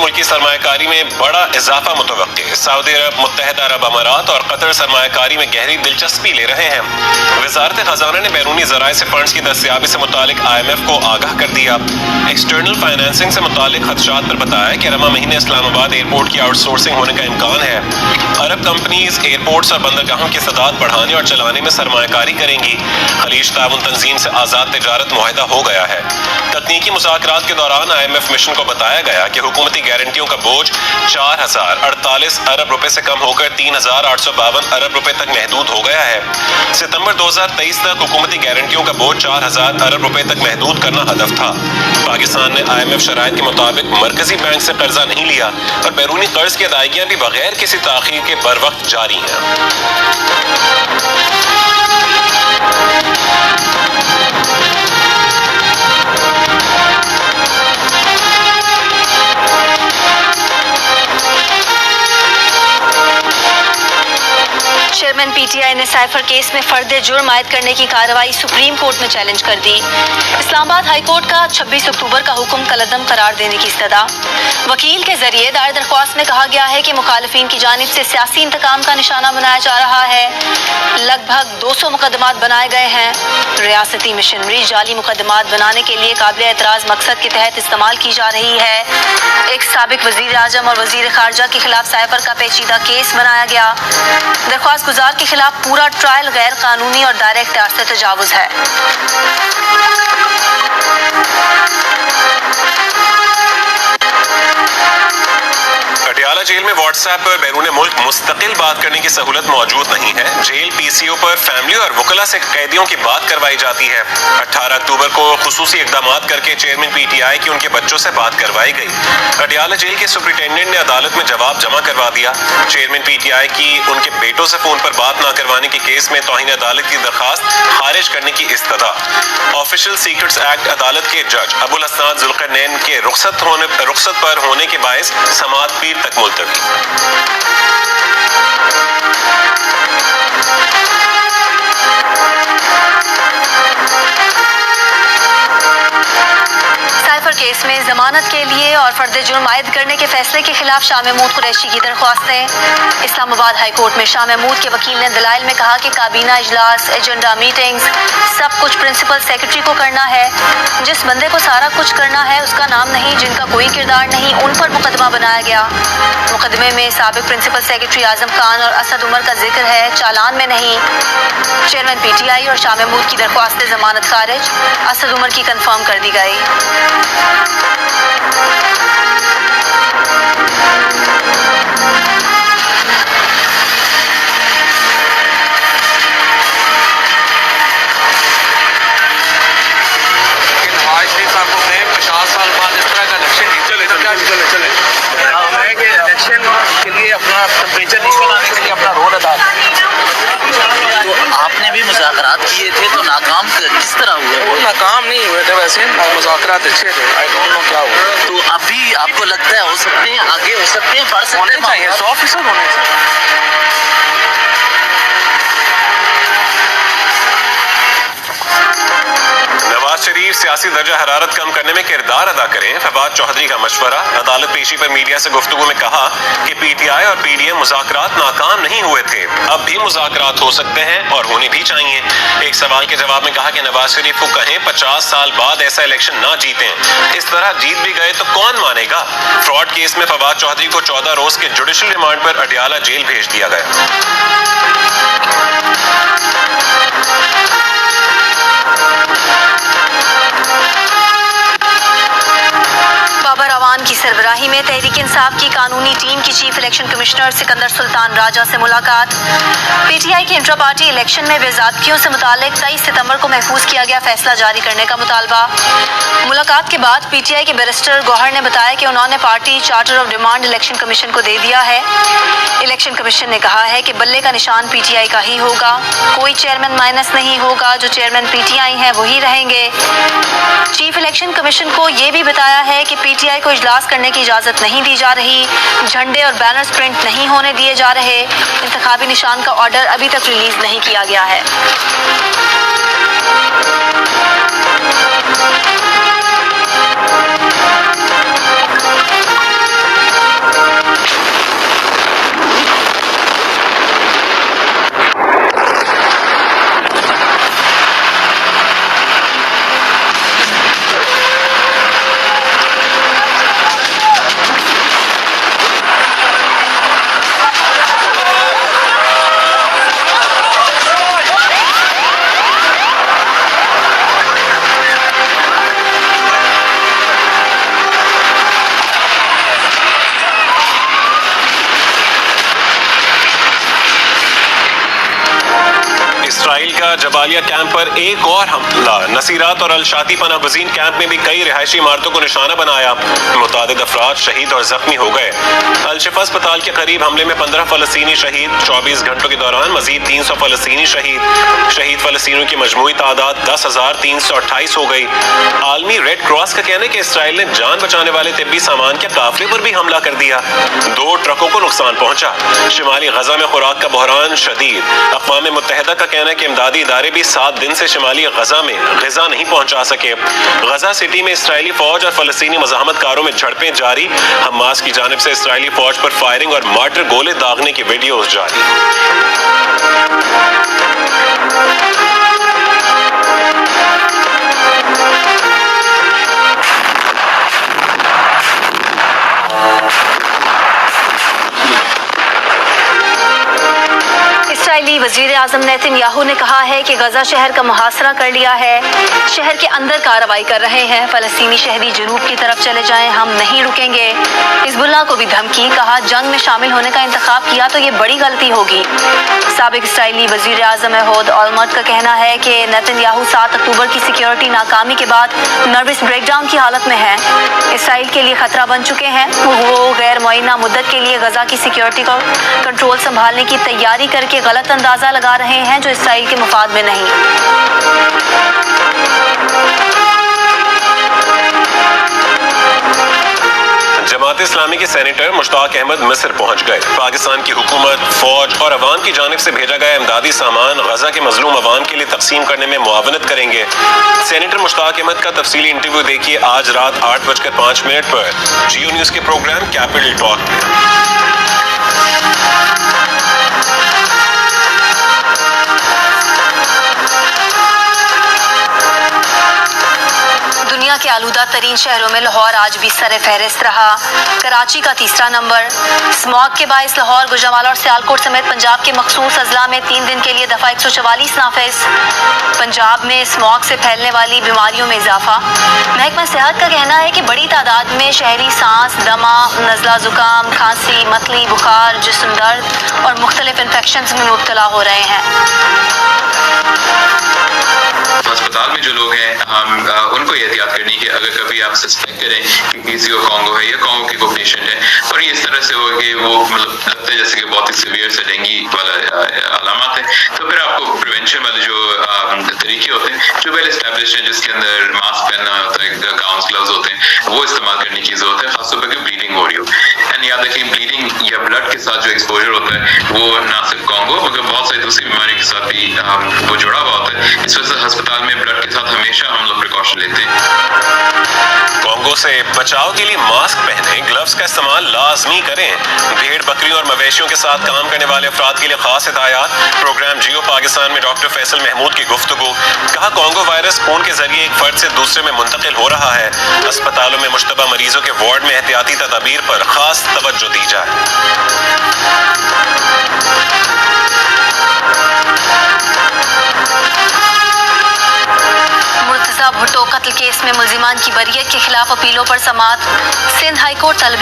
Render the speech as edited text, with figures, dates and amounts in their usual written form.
मुल्की सरमाया कारी में बड़ा इजाफा मुतवक्के। सऊदी अरब, मुत्तहदा अरब अमारात और कतर सरमाया कारी में गहरी दिलचस्पी ले रहे हैं। वजारत खजाना ने बैरूनी ज़राए से फंड्स की दस्तयाबी से मुतालिक IMF को आगाह कर दिया। एक्सटर्नल फाइनेंसिंग से मुतालिक खदशात पर बताया कि रमा महीने इस्लामाबाद एयरपोर्ट की आउटसोर्सिंग होने का इम्कान है। अरब कंपनीज एयरपोर्ट्स और बंदरगाहों की सदात बढ़ाने और चलाने में सरमायाकारी करेंगी। खलीज ताउन तंजीम से आज़ाद तिजारत मुआहिदा हो गया है। तकनीकी मुज़ाकरात के दौरान IMF मिशन को बताया गया कि हुकूमती गारंटियों का बोझ 4048 अरब रुपए से कम होकर 3852 अरब रुपए तक महदूद हो गया है। सितंबर 2023 तक हुकूमती गारंटियों का बोझ 4000 अरब रुपए तक महदूद करना हदफ था। पाकिस्तान ने IMF शराइत के मुताबिक मरकजी बैंक से कर्जा नहीं लिया और बैरूनी कर्ज की अदायगियां भी बगैर किसी ताखीर के बर वक्त जारी हैं। चेयरमैन PTI ने साइफर केस में फर्द जुर्म आयद करने की कार्रवाई सुप्रीम कोर्ट में चैलेंज कर दी। इस्लामाबाद हाई कोर्ट का 26 अक्टूबर का हुक्म कलअदम करार देने की इस्तदा। वकील के जरिए दायर दरख्वास्त में कहा गया है कि मुखालिफिन की जानिब से सियासी इंतकाम का निशाना बनाया जा रहा है। लगभग 200 मुकदमात बनाए गए हैं। रियासती मिशनरी जाली मुकदमात बनाने के लिए काबिल एतराज़ मकसद के तहत इस्तेमाल की जा रही है। एक साबिक वजीर आजम और वजीर खारजा के खिलाफ साइफर का पेचीदा केस बनाया गया। दरख्वास्त गुजार के खिलाफ पूरा ट्रायल गैर कानूनी और दायरे इख्तियार से तजावुज है। पटियाला जेल में व्हाट्सएप पर बैरून मुल्क मुस्तकिल बात करने की सहूलत मौजूद नहीं है। जेल PCO पर फैमिली और वकला से कैदियों की बात करवाई जाती है। 18 अक्टूबर को खुसूसी इकदामात करके चेयरमैन PTI की उनके बच्चों से बात करवाई गई। पटियाला जेल के सुपरिटेंडेंट ने अदालत में जवाब जमा करवा दिया। चेयरमैन PTI की उनके बेटों से फोन पर बात न करवाने के केस में तौहीन अदालत की दरखास्त खारिज करने की इस्तदा। ऑफिशियल सीक्रेट्स एक्ट अदालत के जज अबुल हसनात जुल्करनैन के रुखसत पर होने के बायस समाअत पीर तक मुलतवी। साइफर केस में जमानत के लिए और फर्द जुर्म आयद करने के फैसले के खिलाफ शाह महमूद कुरैशी की दरख्वास्तें। इस्लामाबाद हाई कोर्ट में शाह महमूद के वकील ने दलाइल में कहा कि काबीना इजलास, एजेंडा मीटिंग्स सब कुछ प्रिंसिपल सेक्रेटरी को करना है। जिस बंदे को सारा कुछ करना है उसका नाम नहीं, जिनका कोई किरदार नहीं, उन पर मुकदमा बनाया गया। मुकदमे में साबिक प्रिंसिपल सेक्रेटरी आजम खान और असद उमर का जिक्र है, चालान में नहीं। चेयरमैन PTI और शाह महमूद की दरख्वास्त जमानत खारिज, असद उमर की कंफर्म कर दी गई। टेम्परेचर नीचे लाने के लिए अपना रोल अदा तो आपने भी मुज़ाकरात किए थे, तो नाकाम किस तरह हुए? वो नाकाम नहीं हुए थे, वैसे मुज़ाकरात अच्छे थे। आई डोंट नो क्या हुआ। तो अभी आपको लगता है हो सकते हैं, आगे हो सकते हैं, बढ़ सकते हैं? चाहिए 100% होने चाहिए। नवाज शरीफ सियासी दर्जा हरारत कम करने में किरदार अदा करें, फवाद चौधरी का मशवरा। अदालत पेशी पर मीडिया से गुफ्तगू में कहा कि PTI और PDM मुज़ाकरात नाकाम नहीं हुए थे, अब भी मुज़ाकरात हो सकते हैं और होने भी चाहिए। एक सवाल के जवाब में कहा कि नवाज शरीफ को कहें 50 साल बाद ऐसा इलेक्शन ना जीतें, इस तरह जीत भी गए तो कौन मानेगा। फ्रॉड केस में फवाद चौधरी को 14 रोज के जुडिशल रिमांड पर अडियाला जेल भेज दिया गया। बाबर अवान की सरबराही में तहरीक इंसाफ की कानूनी टीम की chief election commissioner Sikandar Sultan Raja से मुलाकात। PTI के इंट्रा पार्टी इलेक्शन में बेज़ाब्तियों से मुतालिक 23 सितंबर को महफूज किया गया फैसला जारी करने का मुतालबा। मुलाकात के बाद PTI के बैरिस्टर गौहर ने बताया कि उन्होंने party charter of demand election commission को दे दिया है। इलेक्शन कमीशन ने कहा है कि बल्ले का निशान PTI का ही होगा, कोई चेयरमैन माइनस नहीं होगा, जो चेयरमैन PTI हैं वही रहेंगे। चीफ इलेक्शन कमीशन को ये भी बताया है कि PTI को इजलास करने की इजाज़त नहीं दी जा रही, झंडे और बैनर्स प्रिंट नहीं होने दिए जा रहे। इंतखाबी निशान का ऑर्डर अभी तक रिलीज नहीं किया गया है। اسرائیل کا جبالیہ کیمپ پر ایک اور حملہ، نصیرات اور الشاطی پناہ گزین کیمپ میں بھی کئی رہائشی عمارتوں کو نشانہ بنایا، متعدد افراد شہید اور زخمی ہو گئے۔ الشفا اسپتال کے قریب حملے میں 15 فلسطینی شہید، 24 گھنٹوں کے دوران مزید 300 فلسطینی شہید فلسطینیوں کی مجموعی تعداد 10,328 ہو گئی۔ عالمی ریڈ کراس کا کہنا ہے کہ اسرائیل نے جان بچانے والے طبی سامان کے قافلے پر بھی حملہ کر دیا، 2 ٹرکوں کو نقصان پہنچا۔ شمالی غزہ میں خوراک کا بحران شدید، اقوام متحدہ کا کہنا ہے کہ امدادی ادارے بھی 7 دن سے شمالی غزہ میں غذا نہیں پہنچا سکے۔ غزہ سٹی میں اسرائیلی فوج اور فلسطینی مزاحمت کاروں میں جھڑپیں جاری، حماس کی جانب سے اسرائیلی فوج پر فائرنگ اور مارٹر گولے داغنے کی ویڈیوز جاری۔ اسرائیلی وزیر اعظم نیتن یاہو نے کہا ہے کہ غزہ شہر کا محاصرہ کر لیا ہے، شہر کے اندر کارروائی کر رہے ہیں، فلسطینی شہری جنوب کی طرف چلے جائیں، ہم نہیں رکیں گے۔ حزب اللہ کو بھی دھمکی، کہا جنگ میں شامل ہونے کا انتخاب کیا تو یہ بڑی غلطی ہوگی۔ سابق اسرائیلی وزیر اعظم ایہود اولمرٹ کا کہنا ہے کہ نیتن یاہو 7 اکتوبر کی سیکیورٹی ناکامی کے بعد نروس بریک ڈاؤن کی حالت میں ہیں، اسرائیل کے لیے خطرہ بن چکے ہیں۔ وہ غیر معینہ مدت کے لیے غزہ کی سیکیورٹی کو کنٹرول سنبھالنے کی تیاری کر کے غلط اندازہ لگا رہے ہیں جو اسرائیل کے مفاد میں نہیں۔ جماعت اسلامی کے سینیٹر مشتاق احمد مصر پہنچ گئے۔ پاکستان کی حکومت، فوج اور عوام کی جانب سے بھیجا گیا امدادی سامان غزہ کے مظلوم عوام کے لیے تقسیم کرنے میں معاونت کریں گے۔ سینیٹر مشتاق احمد کا تفصیلی انٹرویو دیکھیے آج رات 8:05 پر جیو نیوز کے پروگرام کیپٹل ٹاک میں۔ دنیا کے آلودہ ترین شہروں میں لاہور آج بھی سر فہرست رہا، کراچی کا تیسرا نمبر۔ اسموگ کے باعث لاہور، گوجرانوالہ اور سیالکوٹ سمیت پنجاب کے مخصوص اضلاع میں 3 دن کے لیے دفعہ 144 نافذ۔ پنجاب میں اسموگ سے پھیلنے والی بیماریوں میں اضافہ، محکمہ صحت کا کہنا ہے کہ بڑی تعداد میں شہری سانس، دمہ، نزلہ زکام، کھانسی، متلی، بخار، جسم درد اور مختلف انفیکشنز میں مبتلا ہو رہے ہیں۔ اسپتال میں جو لوگ ہیں ان کو یہ احتیاط کرنی کہ اگر کبھی آپ سسپیکٹ کریں کہ پی او کانگو ہے یا کانگو کی کوئی پیشنٹ ہے اور یہ اس طرح سے ہو کہ وہ لگتا ہے جیسے کہ بہت ہی سیویئر سے ڈینگی والا علامات ہے، تو پھر آپ کو پریونشن والے جو طریقے ہوتے ہیں جو ویل اسٹیبلش ہیں، جس کے اندر ماسک پہننا ہوتا ہے، گاؤنس گلوز ہوتے ہیں، وہ استعمال کرنے کی ضرورت ہے، خاص طور پر کہ بلیڈنگ ہو رہی ہو۔ اینڈ یاد رکھیں بلیڈنگ یا بلڈ کے ساتھ جو ایکسپوجر ہوتا ہے وہ نہ صرف کانگو مگر بہت ساری دوسری بیماری کے ساتھ بھی وہ جڑا ہوا ہوتا ہے، اس وجہ سے ہسپتال میں بلڈ کے ساتھ ہمیشہ ہم لوگ پریکاشن لیتے ہیں۔ کانگو سے بچاؤ کے لیے ماسک پہنیں، گلوز کا استعمال لازمی کریں۔ بھیڑ بکریوں اور مویشیوں کے ساتھ کام کرنے والے افراد کے لیے خاص ہدایات۔ پروگرام جیو پاکستان میں ڈاکٹر فیصل محمود کی گفتگو، کہا کانگو وائرس خون کے ذریعے ایک فرد سے دوسرے میں منتقل ہو رہا ہے، اسپتالوں میں مشتبہ مریضوں کے وارڈ میں احتیاطی تدابیر پر خاص توجہ دی جائے۔ مرتضی بھٹو قتل کیس میں ملزمان کی بریت کے خلاف اپیلوں پر سماعت، سندھ ہائی کورٹ طلب